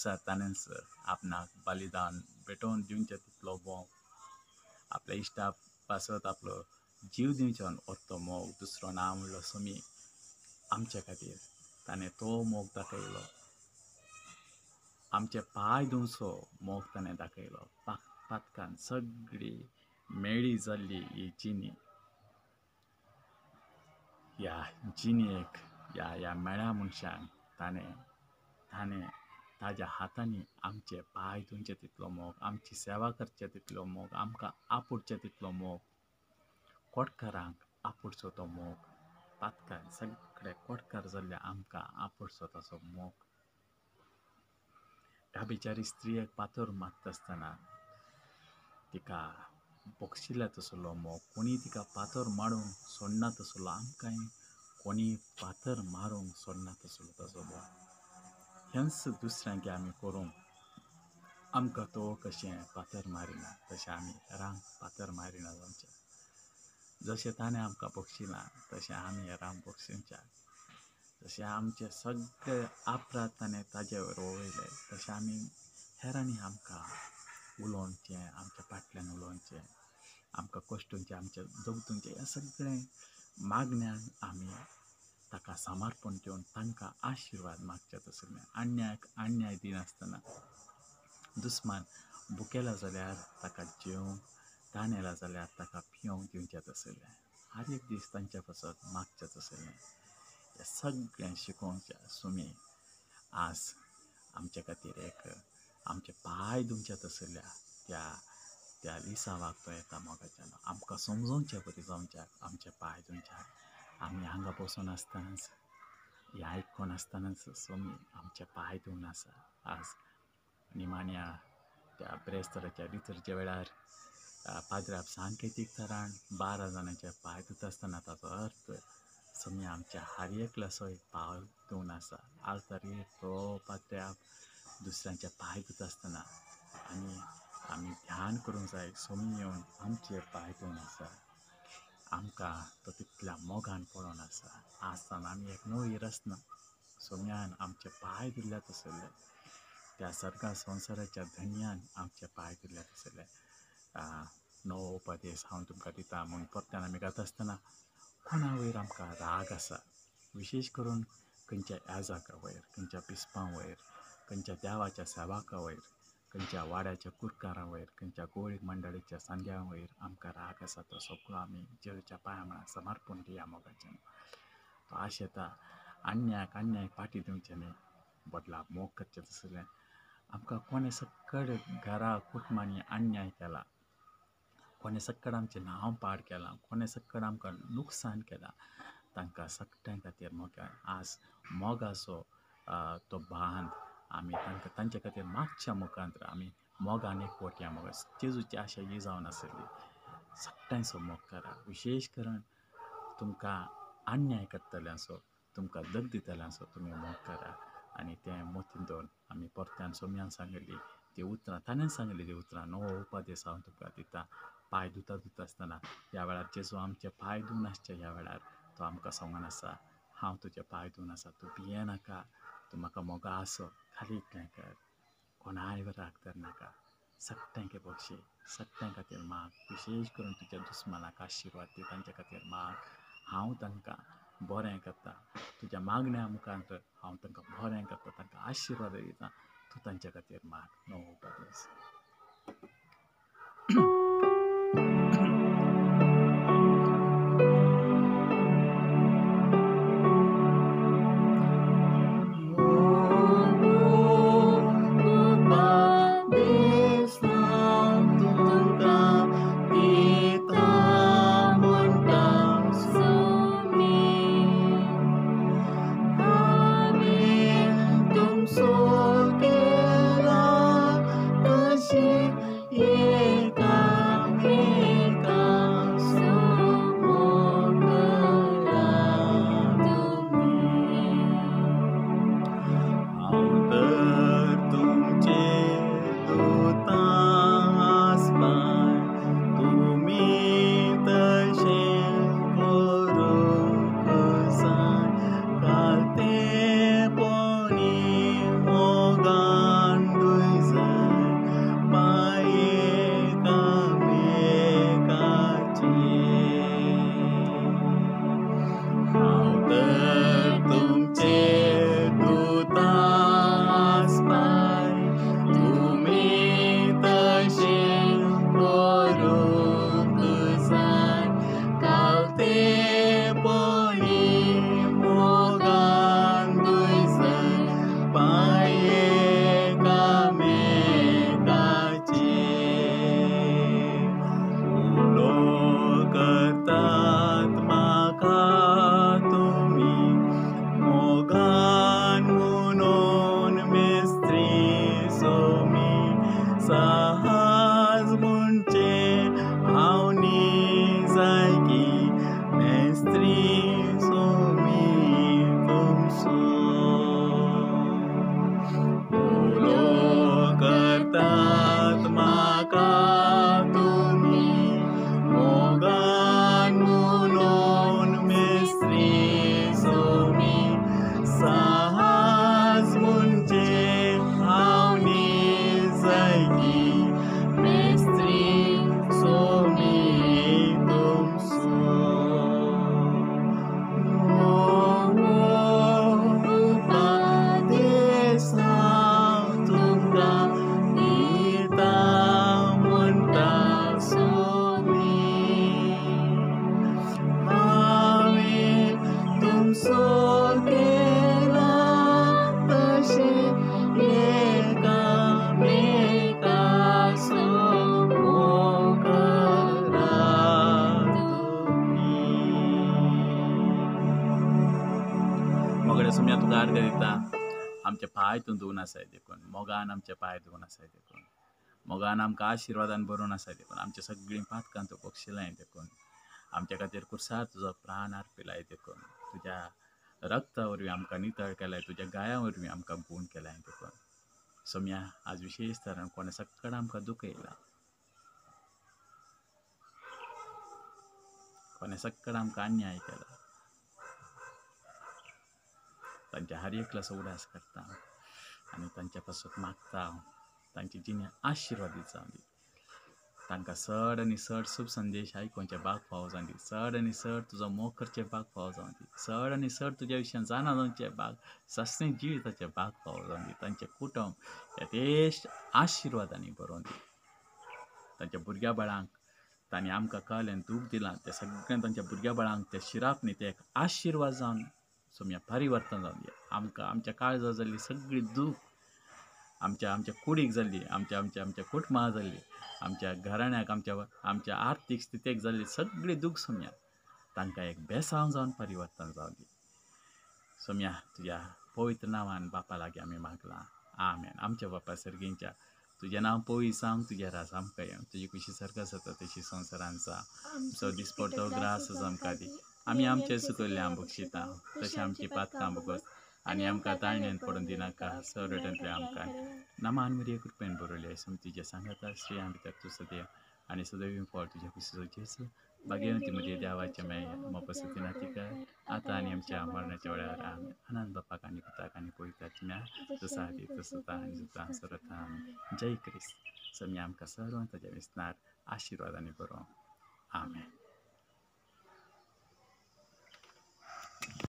आसा ताणेंच आपणाक बलिदान पेटोवन दिवचें तितलो मोग आपल्या इश्टा पासत आपलो जीव दिवचो तो मोग दुसरो ना म्हणलो सोमी आमचे खातीर ताणें तो मोग दाखयलो आमचे पांय धुवचो मोग ताणें दाखयलो पातकान सगळी मेळी जाल्ली ही जिनी ह्या जिणेक ह्या मेळ्या मनशान ताणें ताज्या हातांनी आमचे पांय धुवचे तितलो मोग आमची सेवा करचे तितलो मोग आमकां आपुडचे तितलो मोग कोडकारांक आपुडचो तो मोग पातकान सगळे कोडकार जाल्ल्या आमकां आपुडचो तसो मोग ह्या बिचारी स्त्रियेक पातोर मागता आसतना तिका बक्षिल्ल्या तसलो मोग कोणी तिका पातोर मारूंक सोडना तसलो आमकांय कोणी पातर मारूंक सोडना तसलो तसो मोग हेंच दुसऱ्यांक आमी करूंक आमकां तो कशें पातर मारिना तशें आमी हेरांक पातर मारिना जावचें जशें ताणें आमकां बक्षिलां तशें आमी हेरांक बक्षिवचें जशें आमचे सगळे आपराध ताणें ताजे वयर वळयले तशें आमी हेरांनी आमकां उलोवचें आमच्या फाटल्यान उलोवचें आमकां कश्टूंचें आमचें जगतूंचें हें सगळें मागण्यान आमी ताका समर्पण दिवन तांकां आशिर्वाद मागचे तसलें अन्याय दिनासतना दुस्मान भुकेला जाल्यार ताका जेवंक ताणेला जाल्यार ताका पिवंक दिवचें तसलें हर एक दीस तांचे पासत मागचें तसलें हें सगळें शिकोवचें सुमी आज आमचे खातीर एक आमचे पांय धुवचे तसल्या त्या लिसावाक तो येता मोगाच्यान आमकां समजोवचें बरी जावचें आमचे पांय धुवच्याक आमी हांगा बसून आसतनाच हें आयकून आसतनाच सोमी आमचे पांय धुवन आसा आज निमाण्या त्या ब्रेस्तराच्या रितरच्या वेळार पाद्राप सांकेतीक तरान 12 जाणांचे पांय धुता आसतना ताचो अर्थ सोमी आमच्या हर एकल्याचो एक पांय धुवन आसा आज तरी तो पाद्राप दुसऱ्यांचे पांय धुता आसतना आमी ध्यान करूंक जाय सोमी येवन आमचे पांय धुवन आसा आमकां तो तितल्या मोगान पळोवन आसा आसतना आमी एक नवी रचना सोम्यान आमचे पांय धुल्ल्या तसले त्या सर्गा संवसाराच्या धन्यान आमचे पांय धुल्ल्या तसले नवो उपदेश हांव तुमकां दिता म्हूण परत्यान आमी गाता आसतना कोणा वयर आमकां राग आसा विशेश करून खंयच्या ह्या जागा वयर खंयच्या पिस्पां वयर खंयच्या देवाच्या सेवाका वयर खंयच्या वाड्याच्या कुरकारां वयर खंयच्या गोळी मंडळीच्या सांग्या वयर आमकां राग आसा तो सगळो आमी जेवच्या पांया म्हळ्यार समर्पण दिया मोगाचें तो आशेता अन्याय फाटी दिवचें न्ही बदला मोग करचें तसलें आमकां कोणें सक्कड घरा कुटुंबांनी अन्याय केला कोणें सक्कड आमचें नांव पाड केलां कोणें सक्कड आमकां नुकसाण केलां तांकां सगळ्यां खातीर मोगान आज मोगाचो तो बांद आमी तांचे खातीर मागच्या मुखांतर आमी मोगान एकवट या मोग जेजूची आशा ही जावन आसली सगळ्यांचो मोग करा विशेश करून तुमकां अन्याय करतल्यांचो तुमकां दग दितल्यांचो तुमी मोग करा आनी तें मोतीन दवरून आमी परत्यान सोम्यान सांगली ती उतरां ताणें सांगली ती उतरां नवो उपदेश हांव तुमकां दिता पांय धुता आसतना ह्या वेळार जेजू आमचे पांय धुवन आसचे ह्या वेळार तो आमकां सांगून आसा हांव तुजे पांय धुवन आसा तूं भियें नाका तूं म्हाका मोगा आसो खाली इतलें कर कोणाय राग धर नाका सगळ्यांक बक्षी सगळ्यां खातीर माग विशेश करून तुज्या दुस्मानाक आशिर्वाद दी तांच्या खातीर माग हांव तांकां बरें करता तुज्या मागण्या मुखांतर हांव तांकां बरें करता तांकां आशिर्वाद दिता तूं तांच्या खातीर माग नवो उपदेश Sol que la, que si llega. म्हाका तुमी मोगान म्हणून मेस्त्री सोमी साहस म्हणजे हांव जायकी मेस्त्री सोमी तुमचो उपादेश हांव तुमकां दिता म्हणटा सोमी हांवें तुमचो केला तशें एकामेका करा मोगड्या सुम्या तुका अर्घ दिता आमचे पांय तूं धुवन आसाय देखून मोगान आमचे पांय धुवन आसाय देखून मोगान आमकां आशिर्वादान भरून आसाय देखून आमची सगळीं पातकां तूं बक्षिलाय देखून आमच्या खातीर कुर्सार तुजो प्राण अर्पिलाय देखून तुज्या रक्ता वरवीं आमकां नितळ केलाय तुज्या गाया वरवीं आमकां गूण केलाय देखून सोम्या आज विशेश तरेन कोणे सक्कड आमकां दुख येयला कोणे सक्कड आमकां अन्याय केला तांच्या हर एकल्याचो उडास करता आनी तांच्या पासून मागता तांची जिणे आशिर्वादीत जावं दी तांकां चड आनी चड सूभ संदेश आयकोवचे भाग फावो जावं दी चड आनी चड तुजो मोग करचे भाग फावो जावं दी चड आनी चड तुज्या विशयान जाणा जावचे भाग सस्तें जिविताचे भाग फावो जावं दी तांचे कुटुंब येतेश आशिर्वादांनी भरोवन दी तांच्या भुरग्या बाळांक तांणी आमकां कळ्ळें दूख दिलां तें सगळें तांच्या भुरग्या बाळांक ते शिराप न्ही ते एक आशिर्वाद जावन सोम्या परिवर्तन जावन दी आमकां आमच्या काळजां जाल्ली सगळी दूख आमच्या कुडीक जाल्ली आमच्या कुटुंबां जाल्ली आमच्या घराण्याक आमच्या आर्थीक स्थितीक जाल्ली सगळी दूख सोम्या तांकां एक बेसांव जावन परिवर्तन जावन दी सोम्या तुज्या पवित्र नांवान बापा लागीं आमी मागलां आमेन आमच्या बापा सर्गींच्या तुजें नांव पविसांव तुजें रास आमकां येवं तुजी कुशी सर्गास जाता तशी संवसारांत जा आमचो दिसपडटो ग्रास आमकां दी आमी आमचे सुकयल्ल्या बक्षिता तशें आमची पातकां बगत आनी आमकां ताळणेन पडून दिनाका सवरटंतले आमकां नामान मरिये कृपेन बरयले तुजे सांगाता श्री आमी तू सदैव आनी सदैव फळ तुज्या कुशीचो जेसू भाग्यवंती मध्ये देवाचे मेळ्या मोपसती नातिका आतां आनी आमच्या मरणाच्या वेळार आमी अनंत बापाक आनी पुताक आनी पवित्रात्म्या तसा आदी तसता आनी जुता सरता जय क्रिस्त समी आमकां सर्व ताच्या विस्तार आशिर्वादांनी बरो आमेन